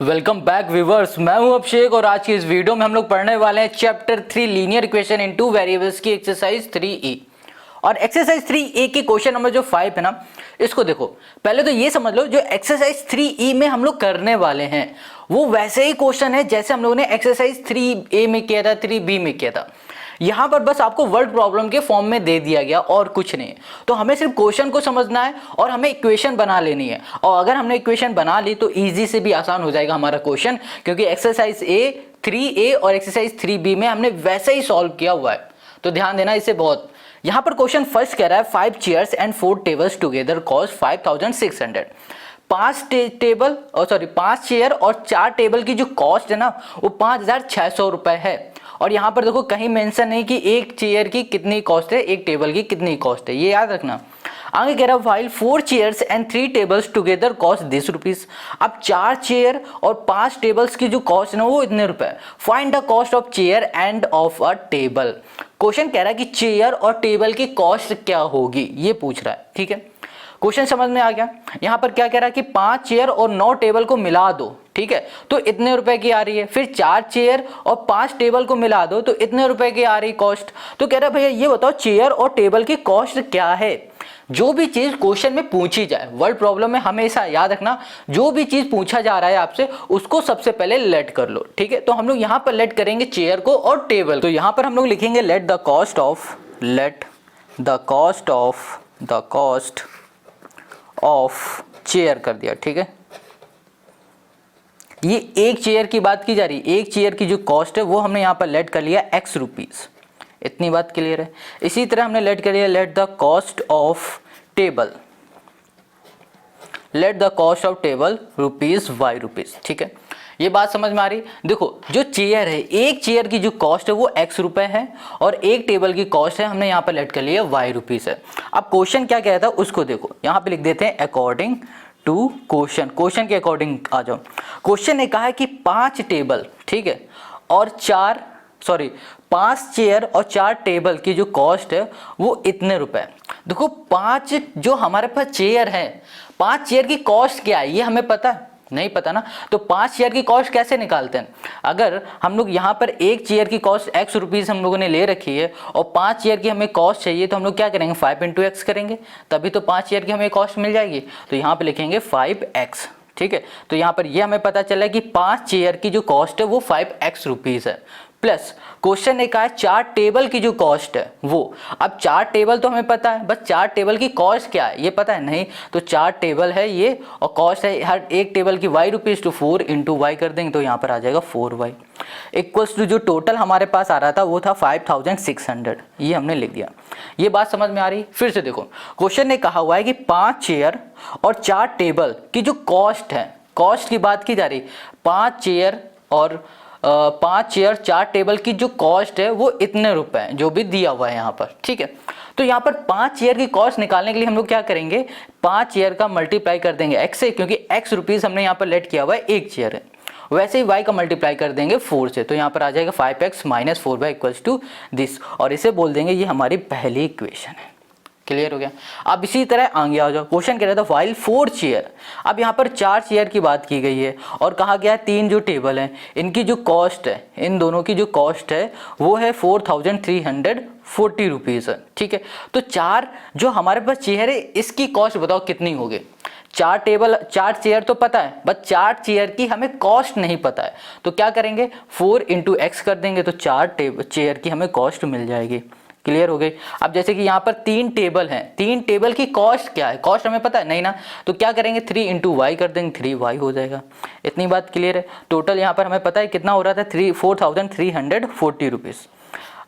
Welcome back viewers, मैं हूं अभिषेक और आज की इस वीडियो में हम लोग पढ़ने वाले हैं chapter 3 linear equation in two variables की एक्सरसाइज 3E। और एक्सरसाइज 3A की क्वेश्चन नंबर जो 5 है ना, इसको देखो। पहले तो ये समझ लो, जो एक्सरसाइज 3E में हम लोग करने वाले हैं वो वैसे ही क्वेश्चन है जैसे हम लोगों ने एक्सरसाइज 3A में किया था, 3B में किया था। यहाँ पर बस आपको वर्ड प्रॉब्लम के फॉर्म में दे दिया गया और कुछ नहीं। तो हमें सिर्फ क्वेश्चन को समझना है और हमें इक्वेशन बना लेनी है। और अगर हमने इक्वेशन बना ली तो इजी से भी आसान हो जाएगा हमारा क्वेश्चन, क्योंकि एक्सरसाइज 3A और एक्सरसाइज 3B में हमने वैसे ही सॉल्व किया हुआ है। तो ध्यान देना इसे बहुत। यहाँ पर क्वेश्चन फर्स्ट कह रहा है 5 chairs and 4 tables together cost 5600। 5 chair और 4 टेबल की जो कॉस्ट है ना वो 5600 रुपए है। और यहाँ पर देखो कहीं मेंशन नहीं कि एक चेयर की कितनी कॉस्ट है, एक टेबल की कितनी कॉस्ट है, ये याद रखना। आगे कह रहा है while 4 chairs and 3 tables together cost this rupees. अब 4 चेयर और 5 टेबल्स की जो कॉस्ट है ना वो इतने रुपए। Find the cost of chair end of a table. Question कह रहा है कि चेयर और टेबल की कॉस्ट क्या होगी, ये पूछ रहा है। ठीक है, क्वेश्चन समझ में आ गया। यहाँ पर क्या कह रहा है कि 5 चेयर और 9 टेबल को मिला दो, ठीक है, तो इतने रुपए की आ रही है। फिर 4 चेयर और 5 टेबल को मिला दो तो इतने रुपए की आ रही कॉस्ट। तो कह रहा है भैया ये बताओ चेयर और टेबल की कॉस्ट क्या है। जो भी चीज क्वेश्चन में पूछी जाए, वर्ड प्रॉब्लम में हमेशा याद रखना, जो भी चीज पूछा जा रहा है आपसे उसको सबसे पहले लेट कर लो। ठीक है, तो हम लोग यहाँ पर लेट करेंगे चेयर को और टेबल। तो यहाँ पर हम लोग लिखेंगे let the cost of chair कर दिया। ठीक है, ये एक चेयर की बात की जा रही है, एक चेयर की जो कॉस्ट है वो हमने यहाँ पर लेट कर लिया x रुपीज। इतनी बात क्लियर है। इसी तरह हमने लेट कर लिया let the cost of table rupees y rupees. ठीक है, ये बात समझ में आ रही। देखो जो चेयर है, एक चेयर की जो कॉस्ट है वो x रुपए है और एक टेबल की कॉस्ट है हमने यहाँ पर लेट कर लिया y रुपीज है। अब क्वेश्चन क्या कहता है उसको देखो, यहाँ पे लिख देते हैं अकॉर्डिंग टू क्वेश्चन के अकॉर्डिंग आ जाओ। क्वेश्चन ने कहा है कि 5 टेबल, ठीक है, और 5 चेयर और 4 टेबल की जो कॉस्ट है वो इतने रुपए। देखो 5 जो हमारे पास चेयर है, 5 चेयर की कॉस्ट क्या है ये हमें पता है? नहीं पता ना। तो 5 चेयर की कॉस्ट कैसे निकालते हैं? अगर हम लोग यहाँ पर एक चेयर की कॉस्ट x रुपीज हम लोगों ने ले रखी है और 5 चेयर की हमें कॉस्ट चाहिए, तो हम लोग क्या करेंगे 5 × x करेंगे, तभी तो 5 चेयर की हमें कॉस्ट मिल जाएगी। तो यहाँ पे लिखेंगे 5x। ठीक है, तो यहाँ पर ये हमें पता चला कि 5 चेयर की जो कॉस्ट है वो 5x रुपीज है। प्लस क्वेश्चन ने कहा है 4 टेबल की जो कॉस्ट है वो। अब 4 टेबल तो हमें पता है, बस 4 टेबल की कॉस्ट क्या है ये पता है नहीं। तो 4 टेबल है ये और कॉस्ट है हर एक टेबल की y रुपीज, तो 4 × y कर देंगे तो यहाँ पर आ जाएगा 4y इक्वल्स टू जो टोटल हमारे पास आ रहा था वो था 5600। ये हमने लिख दिया। ये बात समझ में आ रही। फिर से देखो, क्वेश्चन ने कहा हुआ है कि 5 चेयर और 4 टेबल की जो कॉस्ट है, कॉस्ट की बात की जा रही, 5 चेयर और 4 टेबल की जो कॉस्ट है वो इतने रुपए हैं, जो भी दिया हुआ है यहाँ पर। ठीक है, तो यहाँ पर 5 चेयर की कॉस्ट निकालने के लिए हम लोग क्या करेंगे, 5 चेयर का मल्टीप्लाई कर देंगे x से, क्योंकि x रुपीज हमने यहाँ पर लेट किया हुआ है, एक चेयर है। वैसे ही y का मल्टीप्लाई कर देंगे 4 से, तो यहाँ पर आ जाएगा 5x - 4y equals to this, और इसे बोल देंगे ये हमारी पहली इक्वेशन है। क्लियर हो गया। अब इसी तरह आगे आ जाओ। क्वेश्चन कह रहा था व्हाइल 4 चेयर। अब यहाँ पर 4 चेयर की बात की गई है और कहा गया है 3 जो टेबल हैं इनकी जो कॉस्ट है, इन दोनों की जो कॉस्ट है वो है 4340 रुपीज है। ठीक है, तो 4 जो हमारे पास चेयर है इसकी कॉस्ट बताओ कितनी होगी। 4 चेयर तो पता है, बस 4 चेयर की हमें कॉस्ट नहीं पता है। तो क्या करेंगे 4 × x कर देंगे तो 4 चेयर की हमें कॉस्ट मिल जाएगी। क्लियर हो गई। अब जैसे कि यहाँ पर 3 टेबल हैं, 3 टेबल की कॉस्ट क्या है, कॉस्ट हमें पता है नहीं ना, तो क्या करेंगे 3 × y कर देंगे, 3y हो जाएगा। इतनी बात क्लियर है। टोटल यहाँ पर हमें पता है कितना हो रहा था 4340 रुपीज़।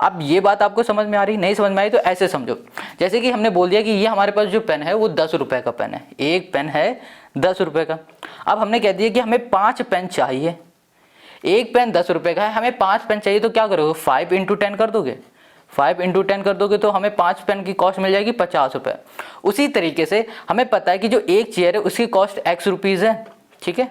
अब ये बात आपको समझ में आ रही, नहीं समझ में आई तो ऐसे समझो, जैसे कि हमने बोल दिया कि ये हमारे पास जो पेन है वो 10 रुपए का पेन है, एक पेन है 10 रुपए का। अब हमने कह दिया कि हमें 5 पेन चाहिए, एक पेन 10 रुपए का है, हमें 5 पेन चाहिए, तो क्या करोगे 5 × 10 कर दोगे, 5 × 10 कर दोगे तो हमें 5 पेन की कॉस्ट मिल जाएगी 50 रुपये। उसी तरीके से हमें पता है कि जो एक चेयर है उसकी कॉस्ट x रुपीज़ है। ठीक है,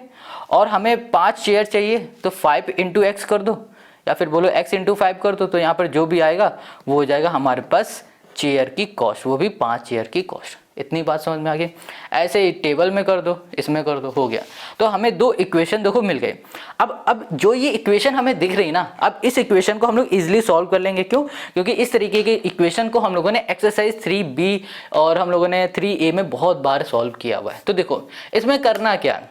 और हमें 5 चेयर चाहिए तो 5 × x कर दो, या फिर बोलो x × 5 कर दो, तो यहाँ पर जो भी आएगा वो हो जाएगा हमारे पास चेयर की कॉस्ट, वो भी 5 चेयर की कॉस्ट। इतनी बात समझ में आ गई। ऐसे ही टेबल में कर दो, इसमें कर दो, हो गया। तो हमें दो इक्वेशन देखो मिल गए। अब जो ये इक्वेशन हमें दिख रही ना, अब इस इक्वेशन को हम लोग इजीली सॉल्व कर लेंगे। क्यों? क्योंकि इस तरीके के इक्वेशन को हम लोगों ने एक्सरसाइज 3B और हम लोगों ने 3A में बहुत बार सॉल्व किया हुआ है। तो देखो इसमें करना क्या है,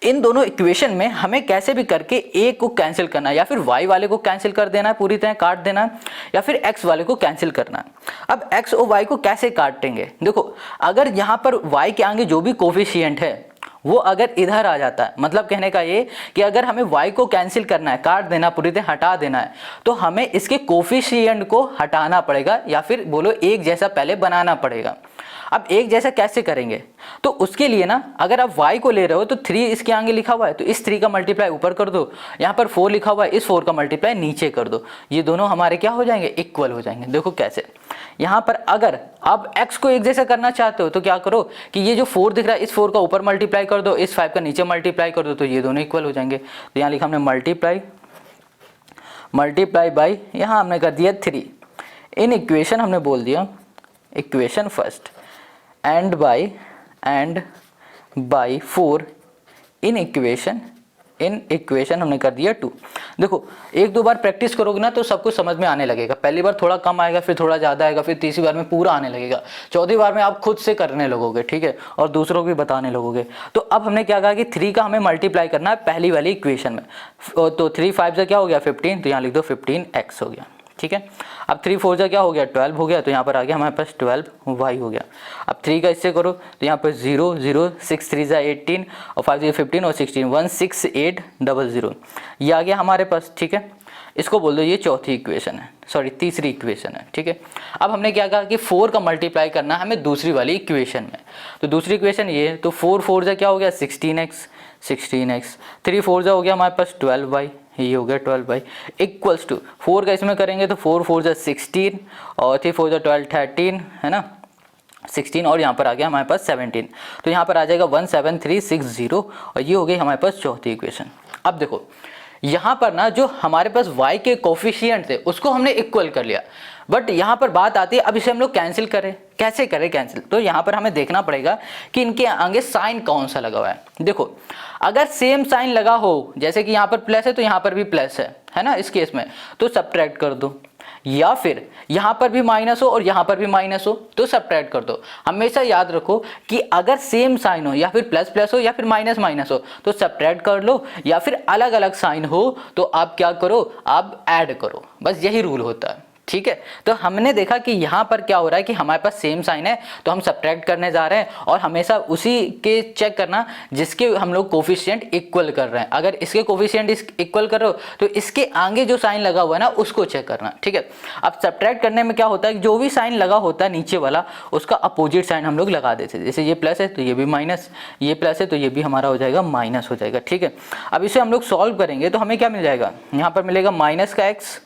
इन दोनों इक्वेशन में हमें कैसे भी करके a को कैंसिल करना है, या फिर y वाले को कैंसिल कर देना है, पूरी तरह काट देना है, या फिर x वाले को कैंसिल करना है। अब x और y को कैसे काटेंगे? देखो अगर यहाँ पर y के आगे जो भी कोफिशिएंट है वो अगर इधर आ जाता है, मतलब कहने का ये कि अगर हमें y को कैंसिल करना है, काट देना, पूरी तरह हटा देना है, तो हमें इसके कोफिशिएंट को हटाना पड़ेगा, या फिर बोलो एक जैसा पहले बनाना पड़ेगा। अब एक जैसा कैसे करेंगे? तो उसके लिए ना, अगर आप y को ले रहे हो तो 3 इसके आगे लिखा हुआ है, तो इस 3 का मल्टीप्लाई ऊपर कर दो, यहाँ पर 4 लिखा हुआ है, इस 4 का मल्टीप्लाई नीचे कर दो। ये दोनों हमारे क्या हो जाएंगे? इक्वल हो जाएंगे। देखो कैसे, यहाँ पर अगर आप x को एक जैसा करना चाहते हो तो क्या करो कि ये जो 4 दिख रहा है, इस 4 का ऊपर मल्टीप्लाई कर दो, इस 5 का नीचे मल्टीप्लाई कर दो, तो ये दोनों इक्वल हो जाएंगे। तो यहाँ लिखा हमने मल्टीप्लाई बाई, यहाँ हमने कर दिया 3। इन इक्वेशन हमने बोल दिया equation first, and by 4 in equation हमने कर दिया 2। देखो एक दो बार प्रैक्टिस करोगे ना तो सब कुछ समझ में आने लगेगा। पहली बार थोड़ा कम आएगा, फिर थोड़ा ज़्यादा आएगा, फिर तीसरी बार में पूरा आने लगेगा, चौथी बार में आप खुद से करने लगोगे, ठीक है, और दूसरों को भी बताने लगोगे। तो अब हमने क्या कहा कि 3 का हमें मल्टीप्लाई करना है पहली वाली इक्वेशन में। तो 3 5 से क्या हो गया 15, तो यहाँ लिख दो 15x हो गया, ठीक है। अब 3 4 क्या हो गया 12 हो गया, तो यहाँ पर आ गया हमारे पास 12y हो गया। अब 3 का इससे करो तो यहाँ पर 0 0 6 3 18 और 5 15 और 16 16800, ये आ गया हमारे पास, ठीक है। इसको बोल दो ये चौथी इक्वेशन है, सॉरी तीसरी इक्वेशन है, ठीक है। अब हमने क्या कहा कि 4 का मल्टीप्लाई करना है हमें दूसरी वाली इक्वेशन में। तो दूसरी इक्वेशन ये है, तो 4 4 क्या हो गया 16x, 3 4 हो गया हमारे पास 12y, ये हो गया 12y इक्वल्स टू 4 का इसमें करेंगे तो 4 4 16 और 3 4 12 13 है ना 16, और यहाँ पर आ गया हमारे पास 17, तो यहाँ पर आ जाएगा 17360, और ये हो गई हमारे पास चौथी इक्वेशन। अब देखो यहाँ पर ना जो हमारे पास y के कोफिशिएंट थे उसको हमने इक्वल कर लिया, बट यहाँ पर बात आती है अब इसे हम लोग कैंसिल करें। कैसे करें कैंसिल? तो यहाँ पर हमें देखना पड़ेगा कि इनके आगे साइन कौन सा लगा हुआ है। देखो अगर सेम साइन लगा हो, जैसे कि यहाँ पर प्लस है तो यहाँ पर भी प्लस है ना, इस केस में तो सब्ट्रैक्ट कर दो, या फिर यहाँ पर भी माइनस हो और यहाँ पर भी माइनस हो तो सब्ट्रैक्ट कर दो। हमेशा याद रखो कि अगर सेम साइन हो, या फिर प्लस प्लस हो, या फिर माइनस माइनस हो तो सब्ट्रैक्ट कर लो, या फिर अलग अलग साइन हो तो आप क्या करो, आप ऐड करो, बस यही रूल होता है, ठीक है। तो हमने देखा कि यहाँ पर क्या हो रहा है कि हमारे पास सेम साइन है तो हम सब्ट्रैक्ट करने जा रहे हैं, और हमेशा उसी के चेक करना जिसके हम लोग कोफिशिएंट इक्वल कर रहे हैं। अगर इसके कोफिशिएंट इक्वल कर रहे हो तो इसके आगे जो साइन लगा हुआ है ना उसको चेक करना, ठीक है। अब सब्ट्रैक्ट करने में क्या होता है कि जो भी साइन लगा होता है नीचे वाला उसका अपोजिट साइन हम लोग लगा देते हैं। जैसे ये प्लस है तो ये भी माइनस, ये प्लस है तो ये भी हमारा हो जाएगा माइनस हो जाएगा, ठीक है। अब इसे हम लोग सॉल्व करेंगे तो हमें क्या मिल जाएगा, यहाँ पर मिलेगा माइनस का x,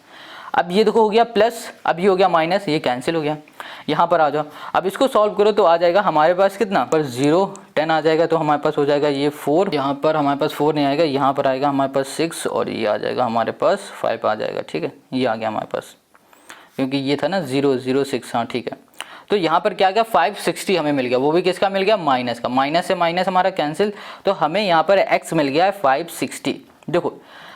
अब ये देखो हो गया प्लस, अब ये हो गया माइनस, ये कैंसिल हो गया। यहाँ पर आ जाओ, अब इसको सॉल्व करो तो आ जाएगा हमारे पास कितना पर 0 10 आ जाएगा, तो हमारे पास हो जाएगा ये 4, यहाँ पर हमारे पास 4 नहीं आएगा, यहाँ पर आएगा हमारे पास 6, और ये आ जाएगा हमारे पास 5 आ जाएगा, ठीक है। ये आ गया हमारे पास, क्योंकि ये था ना 0 0 6, हाँ ठीक है। तो यहाँ पर क्या गया 560 हमें मिल गया, वो भी किसका मिल गया, माइनस का। माइनस से माइनस हमारा कैंसिल, तो हमें यहाँ पर x मिल गया है 560। देखो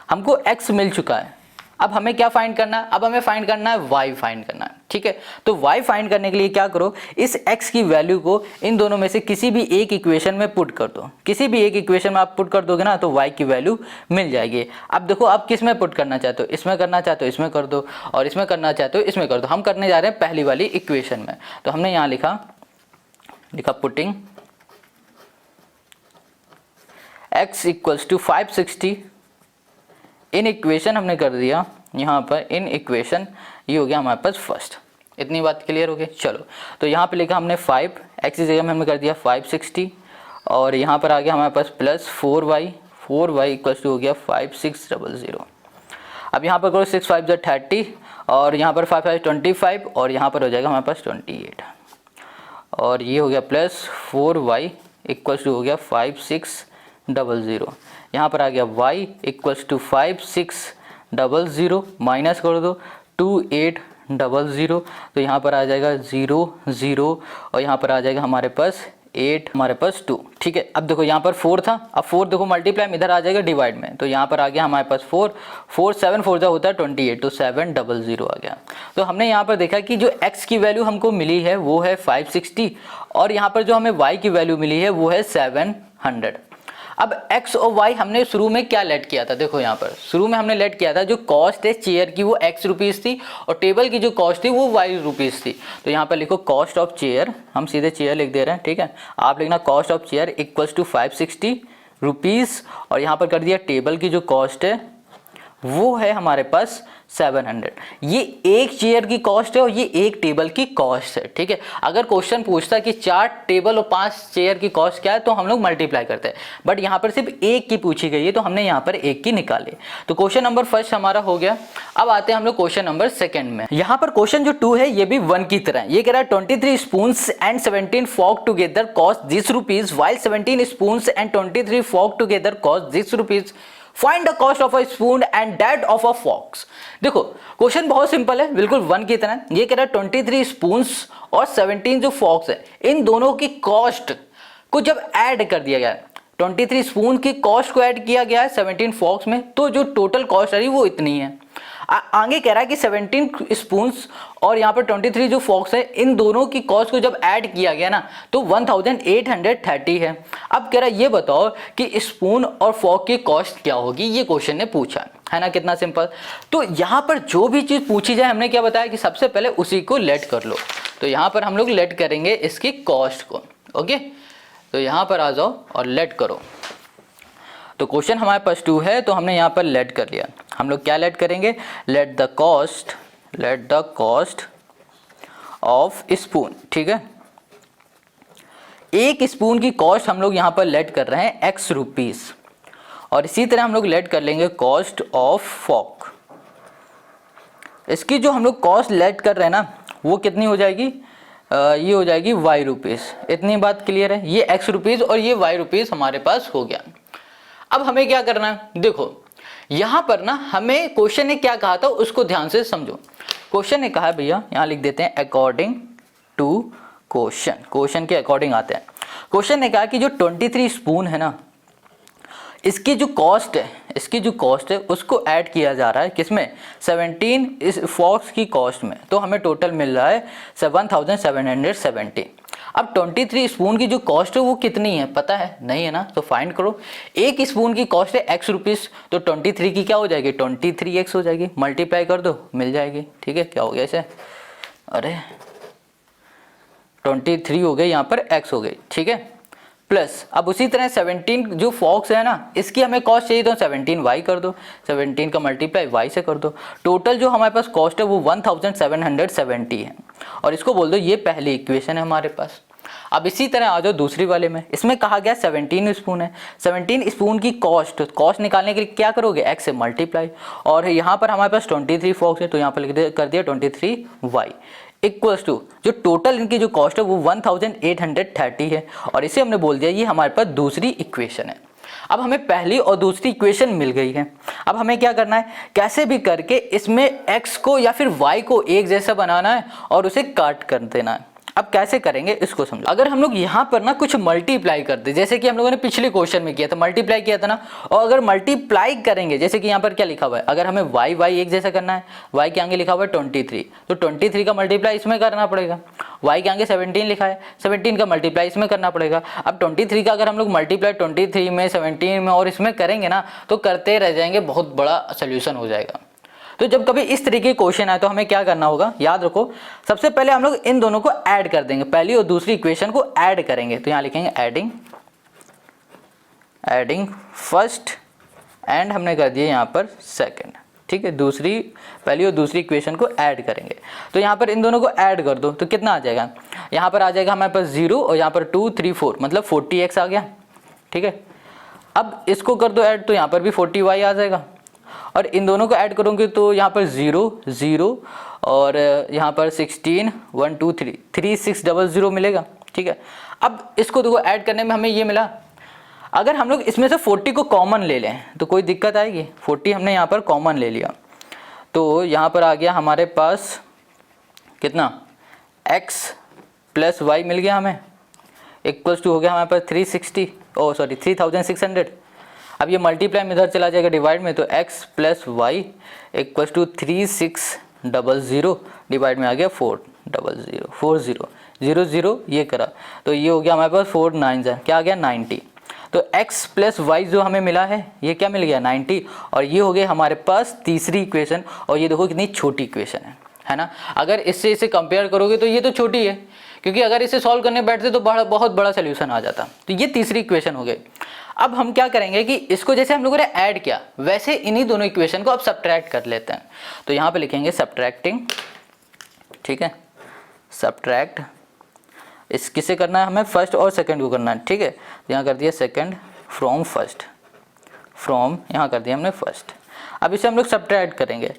हमको x मिल चुका है, अब हमें क्या फाइंड करना है, अब हमें फाइंड करना है y फाइंड करना है, ठीक है। तो y फाइंड करने के लिए क्या करो, इस x की वैल्यू को इन दोनों में से किसी भी एक इक्वेशन में पुट कर दो। किसी भी एक इक्वेशन में आप पुट कर दोगे ना तो y की वैल्यू मिल जाएगी। अब देखो आप किस में पुट करना चाहते हो, इसमें करना चाहते हो इसमें कर दो, और इसमें करना चाहते हो इसमें कर दो। हम करने जा रहे हैं पहली वाली इक्वेशन में, तो हमने यहाँ लिखा putting x equals to 560 in equation, हमने कर दिया यहाँ पर इन इक्वेशन, ये हो गया हमारे पास फर्स्ट। इतनी बात क्लियर हो गई। चलो तो यहाँ पे लिखा हमने 5, x की जगह में हमने कर दिया 560, और यहाँ पर आ गया हमारे पास प्लस 4y इक्वल्स टू हो गया 5600। अब यहाँ पर करो 6 5 30, और यहाँ पर 5 5 25, और यहाँ पर हो जाएगा हमारे पास 28, और ये हो गया प्लस 4y इक्वल्स टू हो गया 5600। यहाँ पर आ गया y इक्वल्स टू 5600, माइनस कर दो 2800, 00, तो यहाँ पर आ जाएगा 0 0 और यहाँ पर आ जाएगा हमारे पास 8, हमारे पास 2। ठीक है, अब देखो यहाँ पर 4 था, अब 4 देखो मल्टीप्लाई में इधर आ जाएगा डिवाइड में, तो यहाँ पर आ गया हमारे पास 4 4 7 4 होता है 28, तो 700 आ गया। तो हमने यहाँ पर देखा कि जो x की वैल्यू हमको मिली है वो है 560 और यहाँ पर जो हमें y की वैल्यू मिली है वो है 700। अब x और y हमने शुरू में क्या लेट किया था, देखो यहाँ पर शुरू में हमने लेट किया था जो कॉस्ट है चेयर की वो x रुपीज़ थी और टेबल की जो कॉस्ट थी वो y रुपीज़ थी। तो यहाँ पर लिखो कॉस्ट ऑफ चेयर, हम सीधे चेयर लिख दे रहे हैं, ठीक है। आप लिखना cost of chair equals to 560 rupees और यहाँ पर कर दिया टेबल की जो कॉस्ट है वो है हमारे पास 700। ये एक चेयर की कॉस्ट है और ये एक टेबल की कॉस्ट है, ठीक है। अगर क्वेश्चन पूछता है कि 4 टेबल और 5 चेयर की कॉस्ट क्या है तो हम लोग मल्टीप्लाई करते हैं, बट यहाँ पर सिर्फ एक की पूछी गई है तो हमने यहाँ पर एक की निकाली। तो क्वेश्चन नंबर फर्स्ट हमारा हो गया। अब आते हैं हम लोग क्वेश्चन नंबर सेकंड में। यहाँ पर क्वेश्चन जो 2 है ये भी 1 की तरह है। ये कह रहा है 23 spoons and 17 fork together cost this rupees while 17 spoons and 23 fork together cost this rupees, find the cost of a spoon and that of a forks. देखो क्वेश्चन बहुत सिंपल है, बिल्कुल 1 की तरह। ये कह रहा है 23 स्पून्स और 17 जो फॉक्स है इन दोनों की कॉस्ट को जब ऐड कर दिया गया है, 23 स्पून की कॉस्ट को ऐड किया गया है 17 फॉक्स में, तो जो टोटल कॉस्ट आ रही वो इतनी है। आगे कह रहा है कि 17 स्पून्स और यहाँ पर 23 जो फॉक्स है इन दोनों की कॉस्ट को जब ऐड किया गया ना तो 1830 है। अब कह रहा है ये बताओ कि स्पून और फॉक की कॉस्ट क्या होगी, ये क्वेश्चन ने पूछा है ना, कितना सिंपल। तो यहाँ पर जो भी चीज़ पूछी जाए हमने क्या बताया कि सबसे पहले उसी को लेट कर लो। तो यहाँ पर हम लोग लेट करेंगे इसकी कॉस्ट को, ओके। तो यहाँ पर आ जाओ और लेट करो। तो क्वेश्चन हमारे पास 2 है तो हमने यहाँ पर लेट कर लिया। हम लोग क्या लेट करेंगे, let the cost of spoon, ठीक है। एक स्पून की कॉस्ट हम लोग यहाँ पर लेट कर रहे हैं x रुपीज़ और इसी तरह हम लोग लेट कर लेंगे कॉस्ट ऑफ फॉक। इसकी जो हम लोग कॉस्ट लेट कर रहे हैं ना वो कितनी हो जाएगी, ये हो जाएगी y रुपीज़। इतनी बात क्लियर है, ये x रुपीज़ और ये y रुपीज़ हमारे पास हो गया। अब हमें क्या करना है, देखो यहाँ पर ना हमें क्वेश्चन ने क्या कहा था उसको ध्यान से समझो। क्वेश्चन ने कहा है भैया, यहाँ लिख देते हैं अकॉर्डिंग टू क्वेश्चन के अकॉर्डिंग आते हैं। क्वेश्चन ने कहा कि जो 23 स्पून है ना इसकी जो कॉस्ट है उसको ऐड किया जा रहा है किसमें, 17 इस फॉक्स की कॉस्ट में, तो हमें टोटल मिल रहा है 1770। अब 23 स्पून की जो कॉस्ट है वो कितनी है पता है, नहीं है ना, तो फाइंड करो। एक स्पून की कॉस्ट है x रुपीज़, तो 23 की क्या हो जाएगी, 23x हो जाएगी, मल्टीप्लाई कर दो मिल जाएगी, ठीक है। क्या हो गया इसे, अरे 23 हो गई, यहाँ पर x हो गई, ठीक है। प्लस अब उसी तरह 17 जो फॉक्स है ना इसकी हमें कॉस्ट चाहिए तो 17y कर दो, 17 का मल्टीप्लाई y से कर दो। टोटल जो हमारे पास कॉस्ट है वो 1770 है और इसको बोल दो ये पहली इक्वेशन है हमारे पास। अब इसी तरह आ जाओ दूसरी वाले में, इसमें कहा गया 17 स्पून है, 17 स्पून की कॉस्ट निकालने के लिए क्या करोगे, x से मल्टीप्लाई, और यहाँ पर हमारे पास 23 फॉक्स है तो यहाँ पर कर दिया 23y इक्वल्स टू जो टोटल इनकी जो कॉस्ट है वो 1830 है और इसे हमने बोल दिया ये हमारे पास दूसरी इक्वेशन है। अब हमें पहली और दूसरी इक्वेशन मिल गई है। अब हमें क्या करना है, कैसे भी करके इसमें x को या फिर y को एक जैसा बनाना है और उसे काट कर देना है। अब कैसे करेंगे इसको समझो। अगर हम लोग यहाँ पर ना कुछ मल्टीप्लाई कर दे, जैसे कि हम लोगों ने पिछले क्वेश्चन में किया था, मल्टीप्लाई किया था ना, और अगर मल्टीप्लाई करेंगे जैसे कि यहाँ पर क्या लिखा हुआ है, अगर हमें y एक जैसा करना है, y के आगे लिखा हुआ है 23, तो 23 का मल्टीप्लाई इसमें करना पड़ेगा। y के आगे 17 लिखा है, 17 का मल्टीप्लाई इसमें करना पड़ेगा। अब 23 का अगर हम लोग मल्टीप्लाई 23 में 17 में और इसमें करेंगे ना तो करते रह जाएंगे, बहुत बड़ा सोल्यूशन हो जाएगा। तो जब कभी इस तरीके के क्वेश्चन आए तो हमें क्या करना होगा, याद रखो सबसे पहले हम लोग इन दोनों को ऐड कर देंगे, पहली और दूसरी इक्वेशन को ऐड करेंगे। तो यहाँ लिखेंगे एडिंग फर्स्ट एंड हमने कर दिया यहाँ पर सेकंड, ठीक है। पहली और दूसरी इक्वेशन को ऐड करेंगे तो यहाँ पर इन दोनों को ऐड कर दो तो कितना आ जाएगा, यहाँ पर आ जाएगा हमारे पास 0 और यहाँ पर 2 3 4 मतलब 40x आ गया, ठीक है। अब इसको कर दो ऐड तो यहाँ पर भी 40y आ जाएगा और इन दोनों को ऐड करोगे तो यहाँ पर 0 0 और यहाँ पर 16 1 2 3 3600 मिलेगा, ठीक है। अब इसको देखो ऐड करने में हमें ये मिला, अगर हम लोग इसमें से 40 को कॉमन ले लें तो कोई दिक्कत आएगी, 40 हमने यहाँ पर कॉमन ले लिया तो यहाँ पर आ गया हमारे पास कितना x प्लस वाई मिल गया हमें, इक्वल्स टू हो गया हमारे पास 3600। अब ये मल्टीप्लाई में इधर चला जाएगा डिवाइड में, तो x plus y equals to 3600 divide में आ गया 400 ये करा, तो ये हो गया हमारे पास 4 9 क्या आ गया 90। तो x प्लस वाई जो हमें मिला है ये क्या मिल गया 90, और ये हो गया हमारे पास तीसरी इक्वेशन। और ये देखो कितनी छोटी इक्वेशन है ना। अगर इससे इसे कंपेयर करोगे तो ये तो छोटी है, क्योंकि अगर इसे सॉल्व करने बैठते तो बहुत बड़ा सोल्यूशन आ जाता। तो ये तीसरी इक्वेशन हो गई। अब हम क्या करेंगे कि इसको जैसे हम लोगों ने ऐड किया वैसे इन्हीं दोनों इक्वेशन को अब सब्ट्रैक्ट कर लेते हैं। तो यहाँ पे लिखेंगे सब्ट्रैक्टिंग, ठीक है, सब्ट्रैक्ट। इस किसे करना है हमें, फर्स्ट और सेकंड को करना है, ठीक है। यहाँ कर दिया सेकंड फ्रॉम फर्स्ट, फ्रॉम यहाँ कर दिया हमने फर्स्ट। अब इसे हम लोग सब्ट्रैक्ट करेंगे,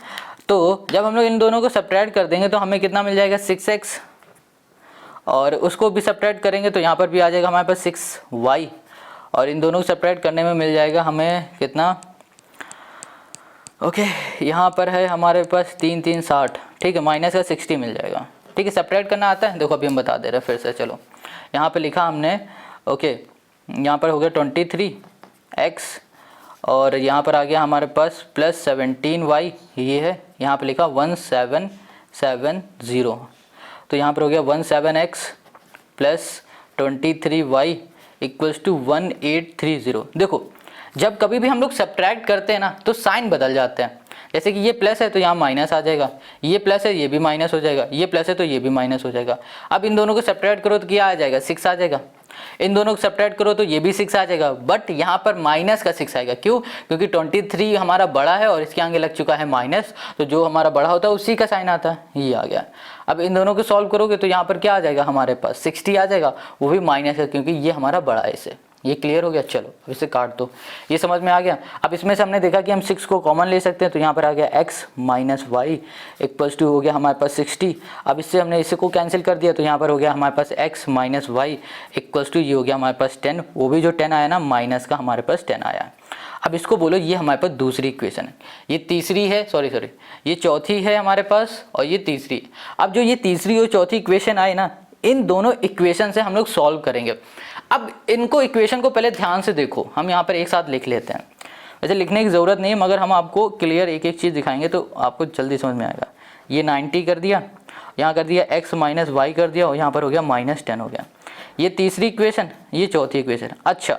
तो जब हम लोग इन दोनों को सब्ट्रैक्ट कर देंगे तो हमें कितना मिल जाएगा 6x, और उसको भी सब्ट्रैक्ट करेंगे तो यहाँ पर भी आ जाएगा हमारे पास 6y, और इन दोनों को सब्ट्रैक्ट करने में मिल जाएगा हमें कितना, ओके यहाँ पर है हमारे पास 3 3 60, ठीक है, माइनस का 60 मिल जाएगा, ठीक है। सब्ट्रैक्ट करना आता है, देखो अभी हम बता दे रहे हैं फिर से। चलो यहाँ पे लिखा हमने, ओके यहाँ पर हो गया 23x, और यहाँ पर आ गया हमारे पास प्लस 17y, ये है यहाँ पे लिखा 1770, तो यहाँ पर हो गया 17x plus 23y equals to 1830। देखो जब कभी भी हम लोग सब्ट्रैक्ट करते हैं ना तो साइन बदल जाते हैं। जैसे कि ये प्लस है तो यहाँ माइनस आ जाएगा, ये प्लस है ये भी माइनस हो जाएगा, ये प्लस है तो ये भी माइनस हो जाएगा। अब इन दोनों को सब्ट्रैक्ट करो तो क्या आ जाएगा 6 आ जाएगा, इन दोनों को सब्ट्रैक्ट करो तो ये भी 6 आ जाएगा, बट यहाँ पर माइनस का 6 आएगा। क्यों? क्योंकि 23 हमारा बड़ा है और इसके आगे लग चुका है माइनस, तो जो हमारा बड़ा होता है उसी का साइन आता है, ये आ गया। अब इन दोनों को सॉल्व करोगे तो यहाँ पर क्या आ जाएगा हमारे पास 60 आ जाएगा, वो भी माइनस है क्योंकि ये हमारा बड़ा है इसे। ये क्लियर हो गया। चलो अब इसे काट दो, ये समझ में आ गया। अब इसमें से हमने देखा कि हम 6 को कॉमन ले सकते हैं, तो यहाँ पर आ गया x minus y equals to हो गया हमारे पास 60। अब इससे हमने इसे को कैंसिल कर दिया, तो यहाँ पर हो गया हमारे पास x minus y equals to ये हो गया हमारे पास 10, वो भी जो 10 आया ना माइनस का हमारे पास 10 आया। अब इसको बोलो ये हमारे पास दूसरी इक्वेशन है, ये तीसरी है, सॉरी ये चौथी है हमारे पास और ये तीसरी। अब जो ये तीसरी और चौथी इक्वेशन आए ना, इन दोनों इक्वेशन से हम लोग सॉल्व करेंगे। अब इनको इक्वेशन को पहले ध्यान से देखो, हम यहाँ पर एक साथ लिख लेते हैं। वैसे लिखने की ज़रूरत नहीं है, मगर हम आपको क्लियर एक एक चीज़ दिखाएंगे तो आपको जल्दी समझ में आएगा। ये 90 कर दिया, यहाँ कर दिया x माइनस वाई कर दिया, और यहाँ पर हो गया माइनस 10 हो गया। ये तीसरी इक्वेशन, ये चौथी इक्वेशन। अच्छा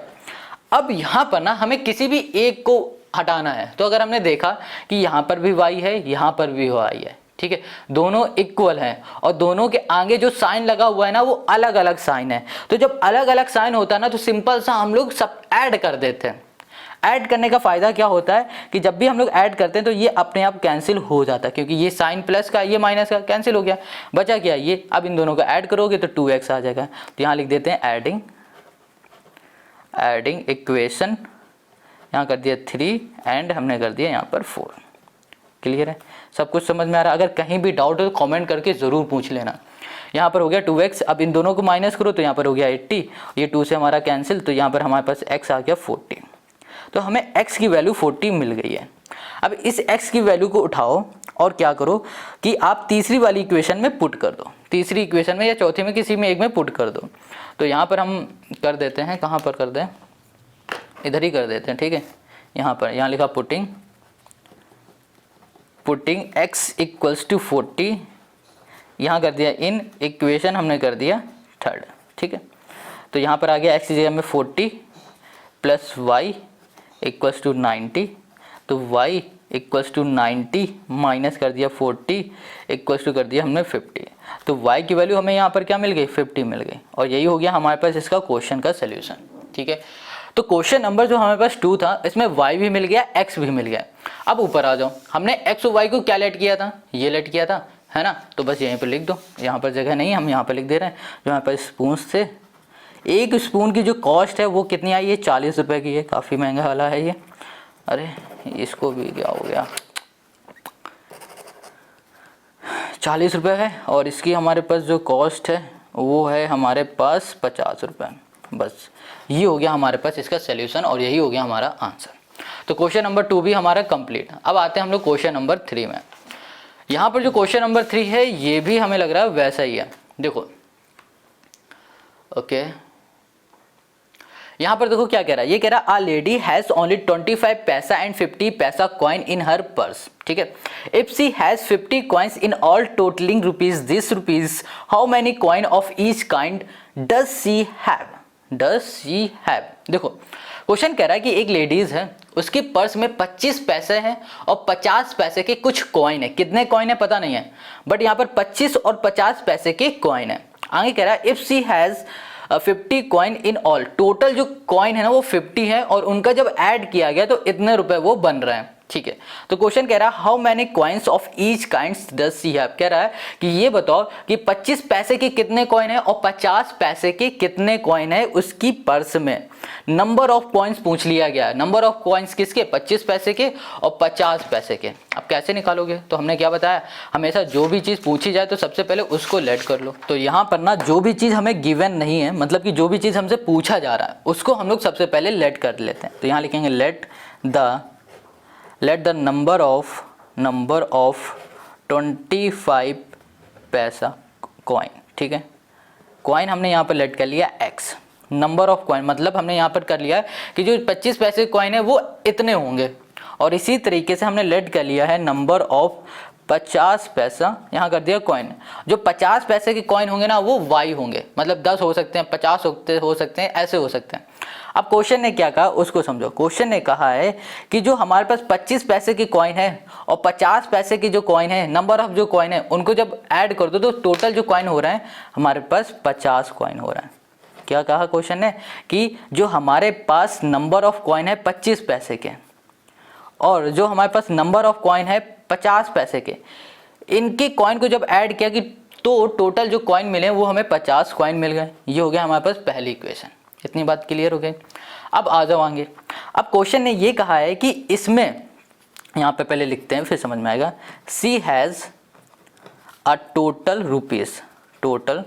अब यहाँ पर ना हमें किसी भी एक को हटाना है, तो अगर हमने देखा कि यहाँ पर भी y है, यहाँ पर भी y है, ठीक है, दोनों इक्वल हैं और दोनों के आगे जो साइन लगा हुआ है ना वो अलग अलग साइन है। तो जब अलग अलग साइन होता है ना तो सिंपल सा हम लोग सब ऐड कर देते हैं। ऐड करने का फायदा क्या होता है कि जब भी हम लोग ऐड करते हैं तो ये अपने आप कैंसिल हो जाता है, क्योंकि ये साइन प्लस का ये माइनस का कैंसिल हो गया, बचा क्या ये। अब इन दोनों को ऐड करोगे तो 2x आ जाएगा। तो यहाँ लिख देते हैं एडिंग इक्वेशन, यहाँ कर दिया 3 एंड हमने कर दिया यहाँ पर 4। क्लियर है, सब कुछ समझ में आ रहा है? अगर कहीं भी डाउट हो तो कमेंट करके ज़रूर पूछ लेना। यहाँ पर हो गया 2x, अब इन दोनों को माइनस करो तो यहाँ पर हो गया 80, ये 2 से हमारा कैंसिल, तो यहाँ पर हमारे पास x आ गया 40। तो हमें x की वैल्यू 40 मिल गई है। अब इस x की वैल्यू को उठाओ और क्या करो कि आप तीसरी वाली इक्वेशन में पुट कर दो, तीसरी इक्वेशन में या चौथी में किसी में एक में पुट कर दो। तो यहाँ पर हम कर देते हैं, कहाँ पर कर दें, इधर ही कर देते हैं, ठीक है। यहाँ पर यहाँ लिखा पुटिंग x इक्वल्स टू 40, यहाँ कर दिया इन इक्वेशन हमने कर दिया 3rd, ठीक है। तो यहाँ पर आ गया x की जगह में 40 प्लस y इक्वल्स टू 90, तो y इक्वल्स टू 90 माइनस कर दिया 40 इक्वल्स टू कर दिया हमने 50। तो y की वैल्यू हमें यहाँ पर क्या मिल गई 50 मिल गई, और यही हो गया हमारे पास इसका क्वेश्चन का सोल्यूशन, ठीक है। तो क्वेश्चन नंबर जो हमारे पास 2 था, इसमें y भी मिल गया, x भी मिल गया। अब ऊपर आ जाओ, हमने x और y को क्या लेट किया था, ये लेट किया था, है ना। तो बस यहीं पर लिख दो, यहाँ पर जगह नहीं, हम यहाँ पर लिख दे रहे हैं। जो हमारे पास स्पून से, एक स्पून की जो कॉस्ट है वो कितनी आई है 40 रुपये की है, काफ़ी महंगा वाला है ये। अरे इसको भी क्या हो गया, 40 रुपये है, और इसकी हमारे पास जो कॉस्ट है वो है हमारे पास 50 रुपये। बस ये हो गया हमारे पास इसका सोल्यूशन, और यही हो गया हमारा आंसर। तो क्वेश्चन नंबर 2 भी हमारा कंप्लीट। अब आते हैं हम लोग क्वेश्चन नंबर 3 में। यहाँ पर जो क्वेश्चन नंबर 3 है ये भी हमें लग रहा है वैसा ही है। देखो ओके, यहाँ पर देखो क्या कह रहा है, ये कह रहा है अ लेडी हैज ओनली 25 पैसा एंड 50 पैसा कॉइन इन हर पर्स, ठीक है। If she has 50 coins in all totalling rupees this rupees, how many coin of each kind does she have, does she have. देखो क्वेश्चन कह रहा है कि एक लेडीज है, उसके पर्स में 25 पैसे हैं और 50 पैसे के कुछ कॉइन है। कितने कॉइन है पता नहीं है, बट यहाँ पर 25 और 50 पैसे के कॉइन है। आगे कह रहा है if she has 50 coin in all, total जो कॉइन है ना वो 50 है और उनका जब ऐड किया गया तो इतने रुपए वो बन रहे हैं, ठीक है। तो क्वेश्चन कह रहा है how many coins of each kinds does she have, कह रहा है कि ये बताओ कि 25 पैसे के कितने कॉइन है और 50 पैसे के कितने कॉइन है उसकी पर्स में। नंबर ऑफ कॉइन्स पूछ लिया गया है, नंबर ऑफ कॉइन्स किसके, 25 पैसे के और 50 पैसे के। अब कैसे निकालोगे, तो हमने क्या बताया, हमेशा जो भी चीज़ पूछी जाए तो सबसे पहले उसको लेट कर लो। तो यहाँ पर ना जो भी चीज़ हमें गिवन नहीं है, मतलब कि जो भी चीज़ हमसे पूछा जा रहा है उसको हम लोग सबसे पहले लेट कर लेते हैं। तो यहाँ लिखेंगे लेट द नंबर ऑफ 25 पैसा कॉइन, ठीक है। कॉइन हमने यहाँ पर लेट कर लिया x, नंबर ऑफ कॉइन मतलब हमने यहाँ पर कर लिया कि जो 25 पैसे कॉइन है वो इतने होंगे, और इसी तरीके से हमने लेट कर लिया है नंबर ऑफ 50 पैसा, यहाँ कर दिया कॉइन। जो 50 पैसे के कॉइन होंगे ना वो y होंगे, मतलब 10 हो सकते हैं, 50 हो सकते हैं, ऐसे हो सकते हैं। अब क्वेश्चन ने क्या कहा उसको समझो। क्वेश्चन ने कहा है कि जो हमारे पास 25 पैसे की कॉइन है और 50 पैसे की जो कॉइन है, नंबर ऑफ जो कॉइन है उनको जब ऐड कर दो तो टोटल जो कॉइन हो रहा है हमारे पास 50 कॉइन हो रहा है। क्या कहा क्वेश्चन ने कि जो हमारे पास नंबर ऑफ कॉइन है 25 पैसे के और जो हमारे पास नंबर ऑफ कॉइन है 50 पैसे के, इनके कॉइन को जब ऐड किया कि तो टोटल जो कॉइन मिले वो हमें 50 कॉइन मिल गए। ये हो गया हमारे पास पहली इक्वेशन। इतनी बात क्लियर हो गई। अब आ जाओ आगे। अब क्वेश्चन ने ये कहा है कि इसमें, यहाँ पे पहले लिखते हैं फिर समझ में आएगा, she has a total rupees, total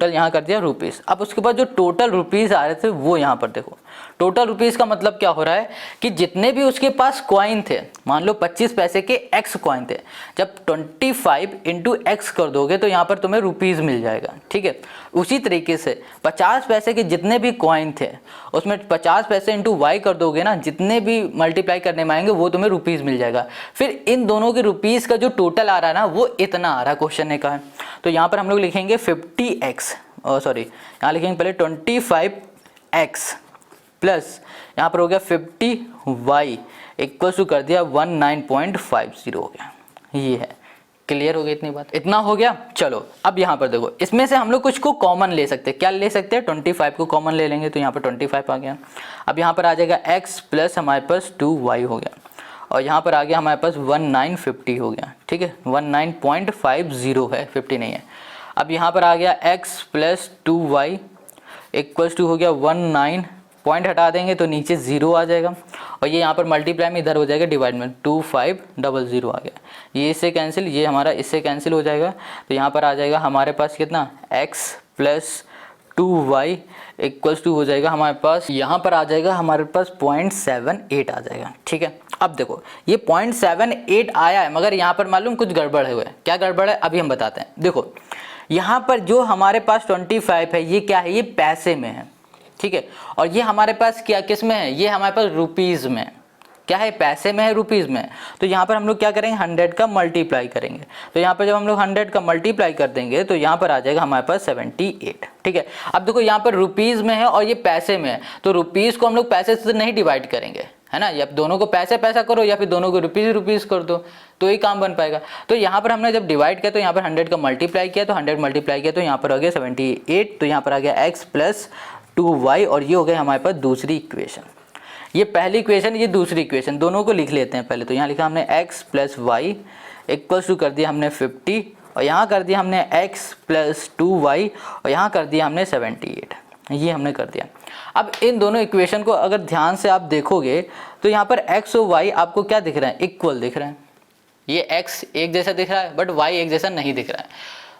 यहाँ कर दिया रुपीज़। अब उसके बाद जो टोटल रुपीज़ आ रहे थे वो यहाँ पर देखो, टोटल रुपीज़ का मतलब क्या हो रहा है कि जितने भी उसके पास कॉइन थे, मान लो 25 पैसे के x कॉइन थे, जब 25 इंटू x कर दोगे तो यहाँ पर तुम्हें रुपीज़ मिल जाएगा, ठीक है। उसी तरीके से 50 पैसे के जितने भी कॉइन थे उसमें 50 पैसे इंटू y कर दोगे ना, जितने भी मल्टीप्लाई करने में आएंगे वो तुम्हें रुपीज़ मिल जाएगा। फिर इन दोनों के रुपीज़ का जो टोटल आ रहा है ना वो इतना आ रहा है, क्वेश्चन ने कहा है। तो यहाँ पर हम लोग लिखेंगे 50x, यहाँ लिखेंगे पहले 25x प्लस यहाँ पर हो गया 50y इक्वल टू कर दिया 19.50 हो गया। ये है, क्लियर हो गया इतनी बात, इतना हो गया। चलो अब यहाँ पर देखो, इसमें से हम लोग कुछ को कॉमन ले सकते हैं। क्या ले सकते हैं, 25 को कॉमन ले लेंगे तो यहाँ पर 25 आ गया। अब यहाँ पर आ जाएगा x प्लस हमारे पास 2y हो गया और यहाँ पर आ गया हमारे पास 1950 हो गया, ठीक है। 19.50 है, 50 नहीं है। अब यहाँ पर आ गया x plus 2y equals to हो गया 19, पॉइंट हटा देंगे तो नीचे 0 आ जाएगा और ये यहाँ पर मल्टीप्लाई में इधर हो जाएगा डिवाइड में, 2500 आ गया। ये इससे कैंसिल, ये हमारा इससे कैंसिल हो जाएगा। तो यहाँ पर आ जाएगा हमारे पास कितना, x plus 2y equals to हो जाएगा हमारे पास, यहाँ पर आ जाएगा हमारे पास 0.78 आ जाएगा, ठीक है। अब देखो ये 0.78 आया है, मगर यहाँ पर मालूम कुछ गड़बड़ है। क्या गड़बड़ है अभी हम बताते हैं। देखो यहाँ पर जो हमारे पास 25 है ये क्या है, ये पैसे में है, ठीक है। और ये हमारे पास क्या किस में है, ये हमारे पास रुपीज़ में, क्या है, पैसे में है, रुपीज़ में। तो यहाँ पर हम लोग क्या करेंगे, 100 का मल्टीप्लाई करेंगे। तो यहाँ पर जब हम लोग 100 का मल्टीप्लाई कर देंगे तो यहाँ पर आ जाएगा हमारे पास 78, ठीक है। अब देखो यहाँ पर रुपीज़ में है और ये पैसे में है, तो रुपीज़ को हम लोग पैसे से नहीं डिवाइड करेंगे, है ना। या दोनों को पैसा करो या फिर दोनों को रुपीज़ कर दो तो ही काम बन पाएगा। तो यहाँ पर हमने जब डिवाइड किया तो यहाँ पर 100 का मल्टीप्लाई किया, तो 100 मल्टीप्लाई किया तो यहाँ पर आ गया 78। तो यहाँ पर आ गया x प्लस 2y और ये हो गया हमारे पास दूसरी इक्वेशन। ये पहली इक्वेशन, ये दूसरी इक्वेशन, दोनों को लिख लेते हैं पहले। तो यहाँ लिखा हमने x plus y equals to कर दिया हमने 50 और यहाँ कर दिया हमने x प्लस 2y और यहाँ कर दिया हमने 78, ये हमने कर दिया। अब इन दोनों इक्वेशन को अगर ध्यान से आप देखोगे तो यहाँ पर x और y आपको क्या दिख रहे हैं, इक्वल दिख रहे हैं। ये x एक जैसा दिख रहा है बट y एक जैसा नहीं दिख रहा है।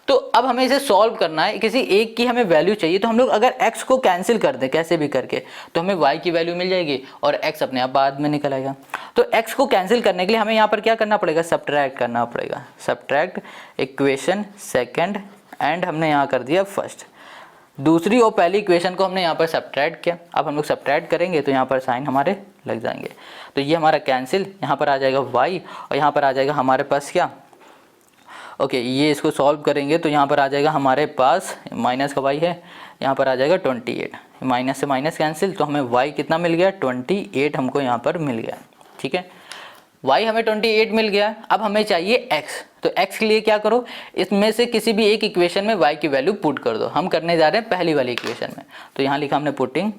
तो अब हमें इसे सॉल्व करना है, किसी एक की हमें वैल्यू चाहिए, तो हम लोग अगर x को कैंसिल कर दें कैसे भी करके तो हमें y की वैल्यू मिल जाएगी और x अपने आप बाद में निकल आएगा। तो x को कैंसिल करने के लिए हमें यहाँ पर क्या करना पड़ेगा, सब्ट्रैक्ट करना पड़ेगा। सब्ट्रैक्ट इक्वेशन सेकंड एंड हमने यहाँ कर दिया फर्स्ट, दूसरी और पहली इक्वेशन को हमने यहाँ पर सब्ट्रैक्ट किया। अब हम लोग सब्ट्रैक्ट करेंगे तो यहाँ पर साइन हमारे लग जाएंगे, तो ये हमारा कैंसिल, यहाँ पर आ जाएगा y और यहाँ पर आ जाएगा हमारे पास क्या, ओके ये इसको सॉल्व करेंगे तो यहाँ पर आ जाएगा हमारे पास माइनस का y है, यहाँ पर आ जाएगा 28, माइनस से माइनस कैंसिल, तो हमें y कितना मिल गया, 28 हमको यहाँ पर मिल गया। ठीक है, y हमें 28 मिल गया। अब हमें चाहिए x, तो x के लिए क्या करो, इसमें से किसी भी एक इक्वेशन में y की वैल्यू पुट कर दो। हम करने जा रहे हैं पहली वाली इक्वेशन में, तो यहाँ लिखा हमने putting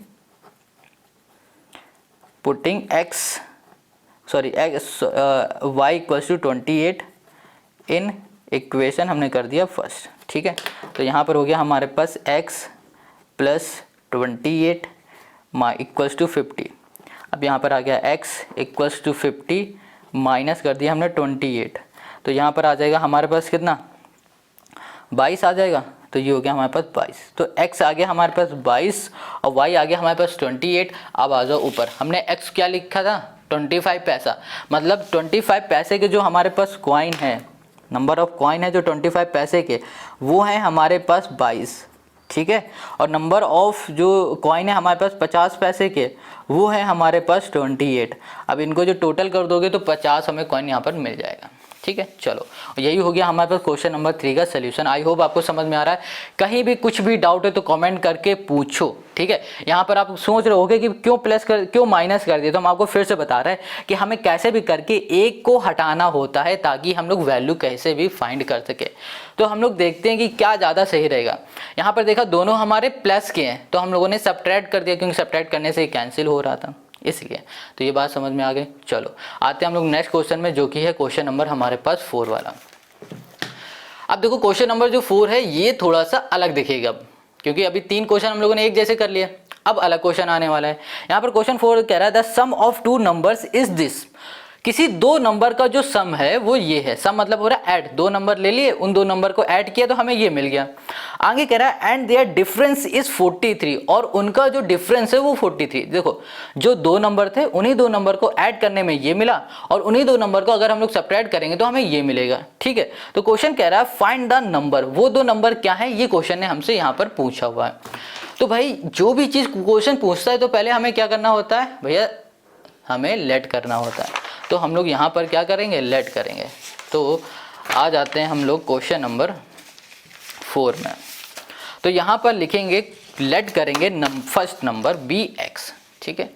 y equals to 28 in equation हमने कर दिया फर्स्ट। ठीक है, तो यहाँ पर हो गया हमारे पास x प्लस 28 इक्वल्स टू 50। अब यहाँ पर आ गया x इक्वल्स टू 50 माइनस कर दिया हमने 28, तो यहाँ पर आ जाएगा हमारे पास कितना, 22 आ जाएगा, तो ये हो गया हमारे पास 22। तो x आ गया हमारे पास 22 और y आ गया हमारे पास 28। अब आ जाओ ऊपर, हमने x क्या लिखा था, 25 पैसा, मतलब 25 पैसे के जो हमारे पास कॉइन है, नंबर ऑफ कॉइन है जो 25 पैसे के, वो है हमारे पास 22। ठीक है, और नंबर ऑफ जो कॉइन है हमारे पास 50 पैसे के, वो है हमारे पास 28। अब इनको जो टोटल कर दोगे तो 50 हमें कॉइन यहाँ पर मिल जाएगा। ठीक है, चलो यही हो गया हमारे पास क्वेश्चन नंबर 3 का सोल्यूशन। आई होप आपको समझ में आ रहा है। कहीं भी कुछ भी डाउट है तो कमेंट करके पूछो। ठीक है, यहाँ पर आप सोच रहे होगे कि क्यों माइनस कर दिया, तो हम आपको फिर से बता रहे हैं कि हमें कैसे भी करके एक को हटाना होता है ताकि हम लोग वैल्यू कैसे भी फाइंड कर सके। तो हम लोग देखते हैं कि क्या ज़्यादा सही रहेगा। यहाँ पर देखा दोनों हमारे प्लस के हैं, तो हम लोगों ने सब्ट्रैक्ट कर दिया क्योंकि सब्ट्रैक्ट करने से कैंसिल हो रहा था, इसलिए। तो ये बात समझ में आ गई। चलो आते हैं हम लोग नेक्स्ट क्वेश्चन में, जो कि है क्वेश्चन नंबर हमारे पास 4 वाला। अब देखो क्वेश्चन नंबर जो 4 है ये थोड़ा सा अलग दिखेगा, अब क्योंकि अभी 3 क्वेश्चन हम लोगों ने एक जैसे कर लिए, अब अलग क्वेश्चन आने वाला है। यहाँ पर क्वेश्चन 4 कह रहा है the sum of 2 numbers is this. किसी 2 नंबर का जो सम है वो ये है। सम मतलब हो रहा है ऐड, 2 नंबर ले लिए, उन 2 नंबर को ऐड किया तो हमें ये मिल गया। आगे कह रहा है एंड देयर डिफरेंस इज 43, और उनका जो डिफरेंस है वो 43। देखो जो 2 नंबर थे उन्हीं 2 नंबर को ऐड करने में ये मिला, और उन्हीं 2 नंबर को अगर हम लोग सब्ट्रैक्ट करेंगे तो हमें ये मिलेगा। ठीक है, तो क्वेश्चन कह रहा है फाइंड द नंबर, वो 2 नंबर क्या है, ये क्वेश्चन ने हमसे यहाँ पर पूछा हुआ है। तो भाई जो भी चीज़ क्वेश्चन पूछता है तो पहले हमें क्या करना होता है भैया, हमें लेट करना होता है। तो हम लोग यहाँ पर क्या करेंगे, लेट करेंगे। तो आ जाते हैं हम लोग क्वेश्चन नंबर 4 में। तो यहाँ पर लिखेंगे लेट करेंगे फर्स्ट नंबर bx। ठीक है,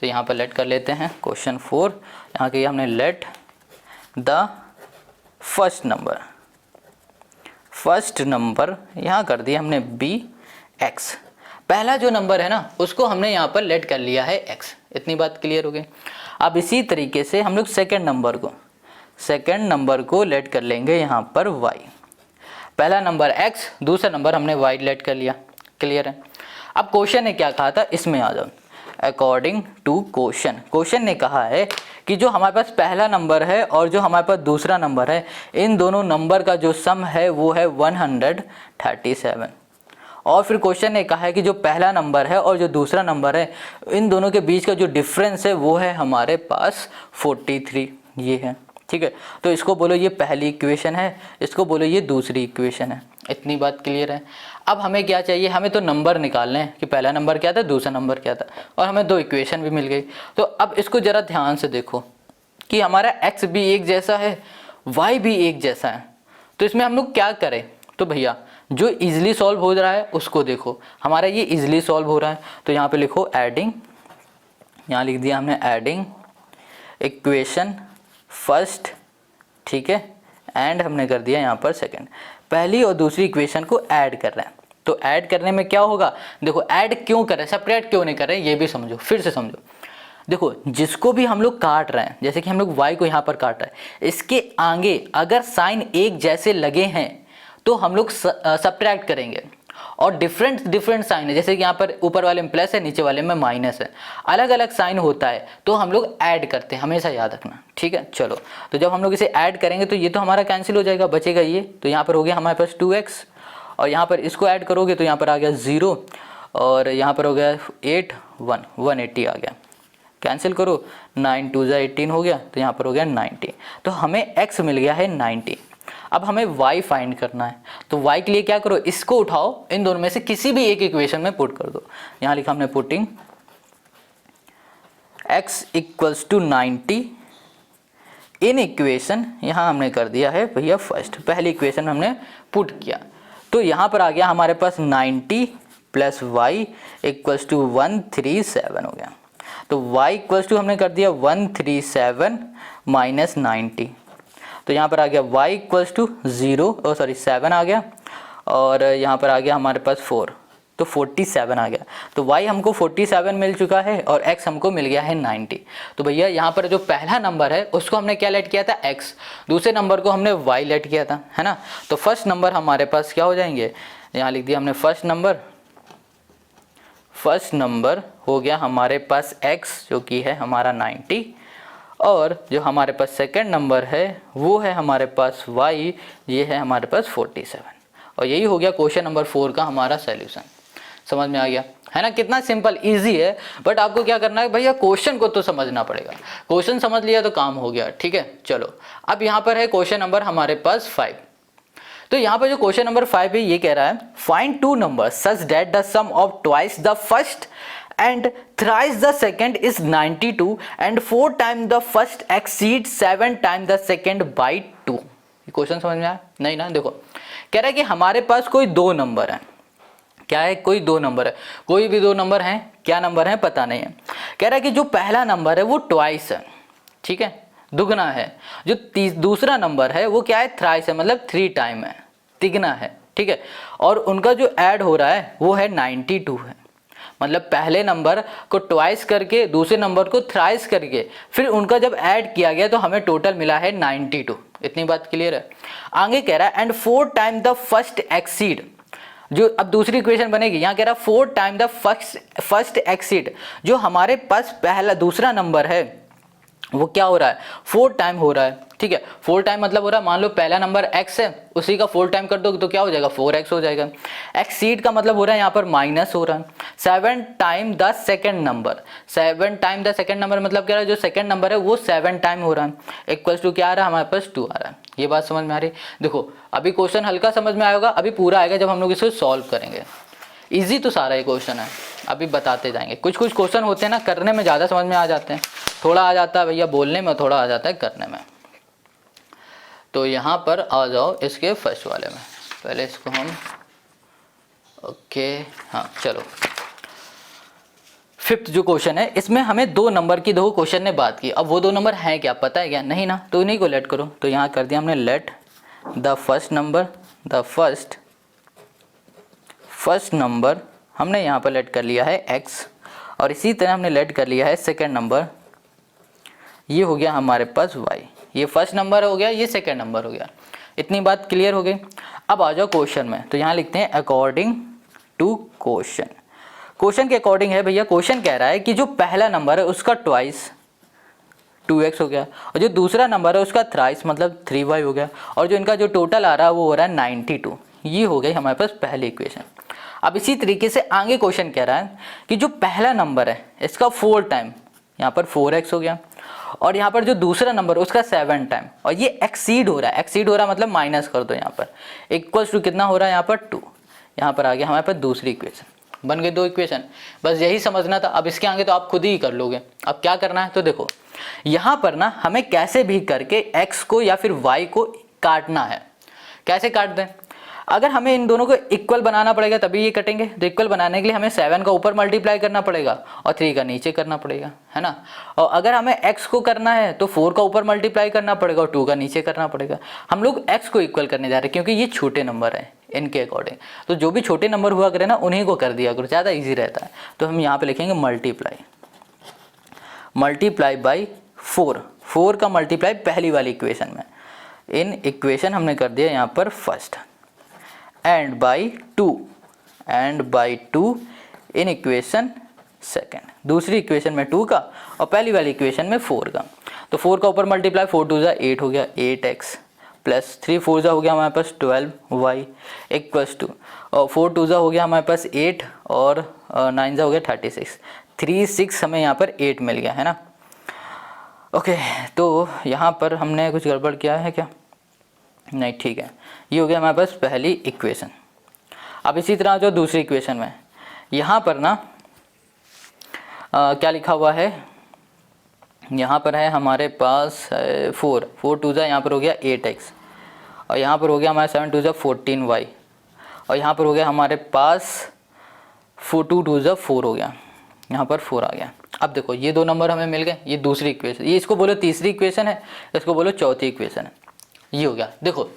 तो यहाँ पर लेट कर लेते हैं क्वेश्चन 4। यहाँ किया हमने लेट द फर्स्ट नंबर यहाँ कर दिया हमने bx। पहला जो नंबर है ना उसको हमने यहाँ पर लेट कर लिया है x। इतनी बात क्लियर हो गई। अब इसी तरीके से हम लोग सेकंड नंबर को लेट कर लेंगे यहाँ पर y। पहला नंबर x, दूसरा नंबर हमने y लेट कर लिया। क्लियर है। अब क्वेश्चन ने क्या कहा था, इसमें आ जाओ। अकॉर्डिंग टू क्वेश्चन ने कहा है कि जो हमारे पास पहला नंबर है और जो हमारे पास दूसरा नंबर है, इन दोनों नंबर का जो सम है वो है 137। और फिर क्वेश्चन ने कहा है कि जो पहला नंबर है और जो दूसरा नंबर है, इन दोनों के बीच का जो डिफरेंस है वो है हमारे पास 43। ये है। ठीक है, तो इसको बोलो ये पहली इक्वेशन है, इसको बोलो ये दूसरी इक्वेशन है। इतनी बात क्लियर है। अब हमें क्या चाहिए, हमें तो नंबर निकालने हैं कि पहला नंबर क्या था, दूसरा नंबर क्या था, और हमें 2 इक्वेशन भी मिल गई। तो अब इसको ज़रा ध्यान से देखो कि हमारा x भी एक जैसा है, y भी एक जैसा है। तो इसमें हम लोग क्या करें, तो भैया जो इजीली सॉल्व हो रहा है उसको देखो। हमारा ये इजीली सॉल्व हो रहा है, तो यहाँ पे लिखो एडिंग, यहाँ लिख दिया हमने एडिंग इक्वेशन फर्स्ट। ठीक है, एंड हमने कर दिया यहाँ पर सेकंड। पहली और दूसरी इक्वेशन को ऐड कर रहे हैं, तो ऐड करने में क्या होगा, देखो ऐड क्यों कर रहे हैं, सेपरेट क्यों नहीं कर रहे हैं, ये भी समझो, फिर से समझो। देखो जिसको भी हम लोग काट रहे हैं, जैसे कि हम लोग y को यहाँ पर काट रहे हैं, इसके आगे अगर साइन एक जैसे लगे हैं तो हम लोग सब्ट्रैक्ट करेंगे, और डिफरेंट डिफरेंट साइन है, जैसे कि यहाँ पर ऊपर वाले में प्लस है, नीचे वाले में माइनस है, अलग अलग साइन होता है तो हम लोग ऐड करते हैं, हमेशा याद रखना, ठीक है। चलो, तो जब हम लोग इसे ऐड करेंगे तो ये तो हमारा कैंसिल हो जाएगा, बचेगा ये, तो यहाँ पर हो गया हमारे पास 2x, और यहाँ पर इसको ऐड करोगे तो यहाँ पर आ गया 0, और यहाँ पर हो गया 8 1 180 आ गया, कैंसिल करो, 9 2 18 हो गया, तो यहाँ पर हो गया 90। तो हमें x मिल गया है 90। अब हमें y फाइंड करना है, तो y के लिए क्या करो, इसको उठाओ, इन दोनों में से किसी भी एक इक्वेशन में पुट कर दो। यहाँ लिखा हमने putting x equals to 90 in equation, यहाँ हमने कर दिया है भैया फर्स्ट, पहली इक्वेशन हमने पुट किया, तो यहाँ पर आ गया हमारे पास 90 प्लस वाई इक्वल्स टू 137 हो गया। तो y इक्वल्स टू हमने कर दिया 137 माइनस 90, तो यहाँ पर आ गया y इक्वल्स टू 7 आ गया, और यहाँ पर आ गया हमारे पास 4, तो 47 आ गया। तो y हमको 47 मिल चुका है और x हमको मिल गया है 90। तो भैया यहाँ पर जो पहला नंबर है उसको हमने क्या लेट किया था, x, दूसरे नंबर को हमने y लेट किया था, है ना। तो फर्स्ट नंबर हमारे पास क्या हो जाएंगे, यहाँ लिख दिया हमने फर्स्ट नंबर हो गया हमारे पास x जो कि है हमारा 90, और जो हमारे पास सेकंड नंबर है वो है हमारे पास y, ये है हमारे पास 47, और यही हो गया क्वेश्चन नंबर 4 का हमारा सॉल्यूशन। समझ में आ गया है ना, कितना सिंपल इजी है, बट आपको क्या करना है भैया, क्वेश्चन को तो समझना पड़ेगा, क्वेश्चन समझ लिया तो काम हो गया, ठीक है। चलो, अब यहाँ पर है क्वेश्चन नंबर हमारे पास 5। तो यहाँ पर जो क्वेश्चन नंबर 5 है ये कह रहा है find two numbers such that the sum of twice the first and thrice the second is 92 and 4 time the first exceed 7 time the second by 2। ये क्वेश्चन समझ में आया नहीं ना। देखो, कह रहा है कि हमारे पास कोई दो नंबर है, क्या है, कोई दो नंबर है, कोई भी दो नंबर हैं, क्या नंबर है पता नहीं है। कह रहा है कि जो पहला नंबर है वो ट्वाइस है, ठीक है, दुगना है, जो दूसरा नंबर है वो क्या है, थ्राइस है, मतलब 3 टाइम है, तिगना है, ठीक है, और उनका जो ऐड हो रहा है वो है 92 है, मतलब पहले नंबर को ट्वाइस करके दूसरे नंबर को थ्राइस करके फिर उनका जब ऐड किया गया तो हमें टोटल मिला है 92। इतनी बात क्लियर है। आगे कह रहा है and 4 time the first exceed, जो अब दूसरी इक्वेशन बनेगी, यहाँ कह रहा है 4 टाइम द फर्स्ट एक्सीड, जो हमारे पास पहला दूसरा नंबर है वो क्या हो रहा है, 4 टाइम हो रहा है, ठीक है। 4 टाइम मतलब हो रहा है, मान लो पहला नंबर x है, उसी का 4 टाइम कर दो तो क्या हो जाएगा, 4x हो जाएगा। एक्सीड का मतलब हो रहा है यहाँ पर माइनस हो रहा है। 7 time the second number, 7 time the second number मतलब क्या है, जो सेकंड नंबर है वो 7 टाइम हो रहा है, इक्वल्स टू क्या आ रहा है हमारे पास 2 आ रहा है। ये बात समझ में आ रही। देखो, अभी क्वेश्चन हल्का समझ में आएगा, अभी पूरा आएगा जब हम लोग इसको सॉल्व करेंगे। इजी तो सारा ये क्वेश्चन है, अभी बताते जाएंगे। कुछ कुछ क्वेश्चन होते हैं ना, करने में ज़्यादा समझ में आ जाते हैं, थोड़ा आ जाता है भैया बोलने में, थोड़ा आ जाता है करने में। तो यहाँ पर आ जाओ इसके फर्स्ट वाले में, पहले इसको हम ओके, हाँ चलो। 5th जो क्वेश्चन है इसमें हमें 2 नंबर की दो क्वेश्चन ने बात की। अब वो 2 नंबर हैं क्या, पता है क्या, नहीं ना, तो इन्हीं को लेट करो। तो यहाँ कर दिया हमने लेट द फर्स्ट नंबर हमने यहाँ पर लेट कर लिया है x, और इसी तरह हमने लेट कर लिया है सेकंड नंबर, ये हो गया हमारे पास y। ये फर्स्ट नंबर हो गया, ये सेकंड नंबर हो गया। इतनी बात क्लियर हो गई। अब आ जाओ क्वेश्चन में, तो यहाँ लिखते हैं अकॉर्डिंग टू क्वेश्चन के अकॉर्डिंग है भैया। क्वेश्चन कह रहा है कि जो पहला नंबर है उसका ट्वाइस 2x हो गया, और जो दूसरा नंबर है उसका थ्राइस मतलब 3y हो गया, और जो इनका जो टोटल आ रहा है वो हो रहा है 92। ये हो गई हमारे पास पहली इक्वेशन। अब इसी तरीके से आगे क्वेश्चन कह रहा है कि जो पहला नंबर है इसका 4 टाइम, यहाँ पर 4x हो गया, और यहाँ पर जो दूसरा नंबर है उसका 7 टाइम, और ये एक्सीड हो रहा है, एक्सीड हो रहा है मतलब माइनस कर दो यहाँ पर, इक्वल्स टू कितना हो रहा है यहाँ पर 2। यहाँ पर आ गया हमारे पास दूसरी इक्वेशन, बन गई 2 इक्वेशन। बस यही समझना था। अब इसके आगे तो आप खुद ही कर लोगे। अब क्या करना है, तो देखो यहाँ पर ना हमें कैसे भी करके x को या फिर y को काटना है। कैसे काट दें, अगर हमें इन दोनों को इक्वल बनाना पड़ेगा तभी ये कटेंगे। तो इक्वल बनाने के लिए हमें 7 का ऊपर मल्टीप्लाई करना पड़ेगा और 3 का नीचे करना पड़ेगा, है ना। और अगर हमें x को करना है तो 4 का ऊपर मल्टीप्लाई करना पड़ेगा और 2 का नीचे करना पड़ेगा। हम लोग x को इक्वल करने जा रहे हैं क्योंकि ये छोटे नंबर है इनके अकॉर्डिंग। तो जो भी छोटे नंबर हुआ करे ना उन्हीं को कर दिया करो, ज़्यादा ईजी रहता है। तो हम यहाँ पर लिखेंगे मल्टीप्लाई बाई 4 का मल्टीप्लाई पहली वाली इक्वेशन में, इन इक्वेशन हमने कर दिया यहाँ पर first, and by 2 and by 2 in equation second. दूसरी इक्वेशन में 2 का और पहली वाली इक्वेशन में 4 का। तो 4 का ऊपर मल्टीप्लाई, 4 2 जा 8 हो गया 8x प्लस 3 4 जा हो गया हमारे पास 12y इक्वल्स टू, और 4 2 जा हो गया हमारे पास 8 और 9 जा हो गया 36। 3 6 हमें यहाँ पर 8 मिल गया है ना। ओके तो यहाँ पर हमने कुछ गड़बड़ किया है क्या? नहीं, ठीक है, ये हो गया हमारे पास पहली इक्वेशन। अब इसी तरह जो दूसरी इक्वेशन में यहाँ पर ना क्या लिखा हुआ है, यहाँ पर है हमारे पास 4 2 जा यहाँ पर हो गया 8x और यहाँ पर हो गया हमारे 7 2 जा 14y और यहाँ पर हो गया हमारे पास 2 2 जा 4 हो गया, यहाँ पर 4 आ गया। अब देखो ये दो नंबर हमें मिल गए, ये दूसरी इक्वेशन, ये इसको बोलो तीसरी इक्वेशन है, इसको बोलो चौथी इक्वेशन है। ये हो गया। देखो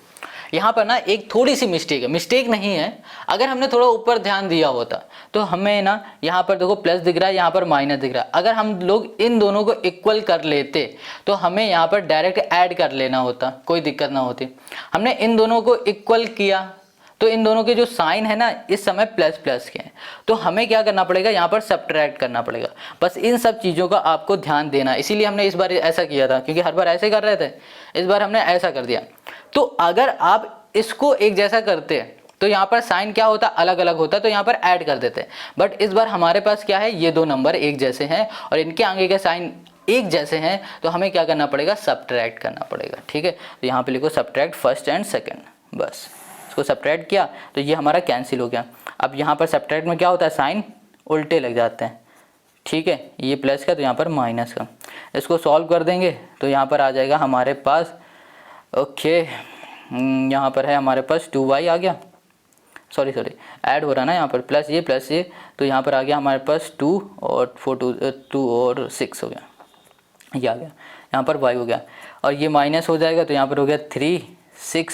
यहाँ पर ना एक थोड़ी सी मिस्टेक है, मिस्टेक नहीं है, अगर हमने थोड़ा ऊपर ध्यान दिया होता तो हमें ना यहाँ पर देखो प्लस दिख रहा है, यहाँ पर माइनस दिख रहा है। अगर हम लोग इन दोनों को इक्वल कर लेते तो हमें यहाँ पर डायरेक्ट ऐड कर लेना होता, कोई दिक्कत ना होती। हमने इन दोनों को इक्वल किया तो इन दोनों के जो साइन है ना इस समय प्लस प्लस के हैं, तो हमें क्या करना पड़ेगा, यहाँ पर सब्ट्रैक्ट करना पड़ेगा। बस इन सब चीज़ों का आपको ध्यान देना, इसीलिए हमने इस बार ऐसा किया था, क्योंकि हर बार ऐसे कर रहे थे, इस बार हमने ऐसा कर दिया। तो अगर आप इसको एक जैसा करते तो यहाँ पर साइन क्या होता, अलग अलग होता, तो यहाँ पर ऐड कर देते। बट इस बार हमारे पास क्या है, ये दो नंबर एक जैसे हैं और इनके आगे के साइन एक जैसे हैं, तो हमें क्या करना पड़ेगा, सब्ट्रैक्ट करना पड़ेगा। ठीक है, तो यहाँ पे लिखो सब्ट्रैक्ट फर्स्ट एंड सेकेंड, बस इसको सब्ट्रैक्ट किया तो ये हमारा कैंसिल हो गया। अब यहाँ पर सब्ट्रैक्ट में क्या होता है, साइन उल्टे लग जाते हैं। ठीक है, ये प्लस का तो यहाँ पर माइनस का, इसको सॉल्व कर देंगे तो यहाँ पर आ जाएगा हमारे पास, ओके यहाँ पर है हमारे पास 2y आ गया, सॉरी ऐड हो रहा है ना यहाँ पर, प्लस ये तो यहाँ पर आ गया हमारे पास 2 और 2 और 6 हो गया, ये आ गया, यहाँ पर y हो गया और ये माइनस हो जाएगा तो यहाँ पर हो गया 3 6,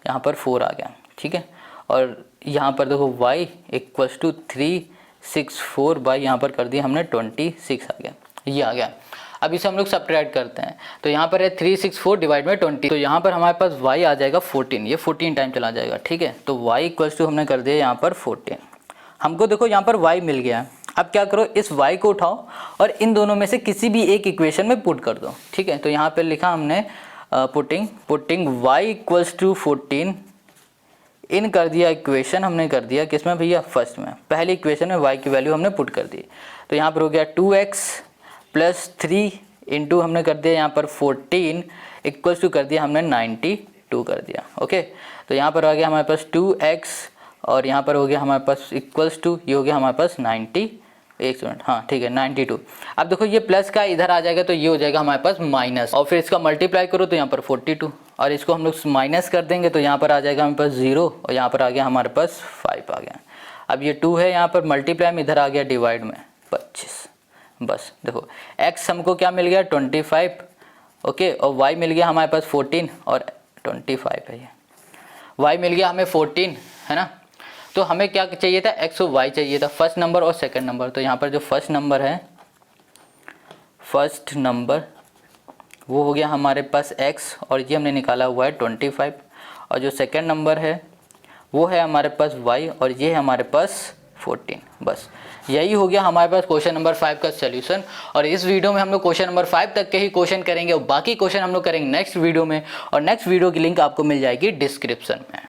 यहाँ पर 4 आ गया। ठीक है, और यहाँ पर देखो y इक्वल्स टू 3 6 4 बाई यहाँ पर कर दिया हमने 26 आ गया, ये आ गया। अब इसे हम लोग सब्ट्रैक्ट करते हैं तो यहाँ पर है 364 डिवाइड में 20, तो यहाँ पर हमारे पास y आ जाएगा 14, ये 14 टाइम चला जाएगा। ठीक है, तो y इक्वल्स टू हमने कर दिया यहाँ पर 14। हमको देखो यहाँ पर y मिल गया है, अब क्या करो, इस y को उठाओ और इन दोनों में से किसी भी एक इक्वेशन में पुट कर दो। ठीक है, तो यहाँ पर लिखा हमने पुटिंग y इक्वल्स टू 14 इन कर दिया इक्वेशन, हमने कर दिया किसमें भैया, फर्स्ट में, पहली इक्वेशन में y की वैल्यू हमने पुट कर दी। तो यहाँ पर हो गया 2x प्लस 3 इंटू हमने कर दिया यहाँ पर 14 इक्वल्स टू कर दिया हमने 92 कर दिया। ओके, तो यहाँ पर आ गया हमारे पास 2x और यहाँ पर हो गया हमारे पास इक्वल्स टू, ये हो गया हमारे पास 90, एक मिनट, हाँ ठीक है 92। अब देखो ये प्लस का इधर आ जाएगा तो ये हो जाएगा हमारे पास माइनस, और फिर इसका मल्टीप्लाई करो तो यहाँ पर 42 और इसको हम लोग माइनस कर देंगे तो यहाँ पर आ जाएगा हमारे पास 0 और यहाँ पर आ गया हमारे पास 5 आ गया। अब ये 2 है यहाँ पर मल्टीप्लाई में, इधर आ गया डिवाइड में 25। बस देखो x हमको क्या मिल गया 25, ओके, और y मिल गया हमारे पास 14 और 25 है, ये y मिल गया हमें 14 है ना। तो हमें क्या चाहिए था, x और y चाहिए था, फर्स्ट नंबर और सेकंड नंबर। तो यहाँ पर जो फर्स्ट नंबर है, फर्स्ट नंबर वो हो गया हमारे पास x और ये हमने निकाला हुआ है 25, और जो सेकंड नंबर है वो है हमारे पास y और ये है हमारे पास 14। बस यही हो गया हमारे पास क्वेश्चन नंबर 5 का सॉल्यूशन। और इस वीडियो में हम लोग क्वेश्चन नंबर 5 तक के ही क्वेश्चन करेंगे और बाकी क्वेश्चन हम लोग करेंगे नेक्स्ट वीडियो में, और नेक्स्ट वीडियो की लिंक आपको मिल जाएगी डिस्क्रिप्शन में।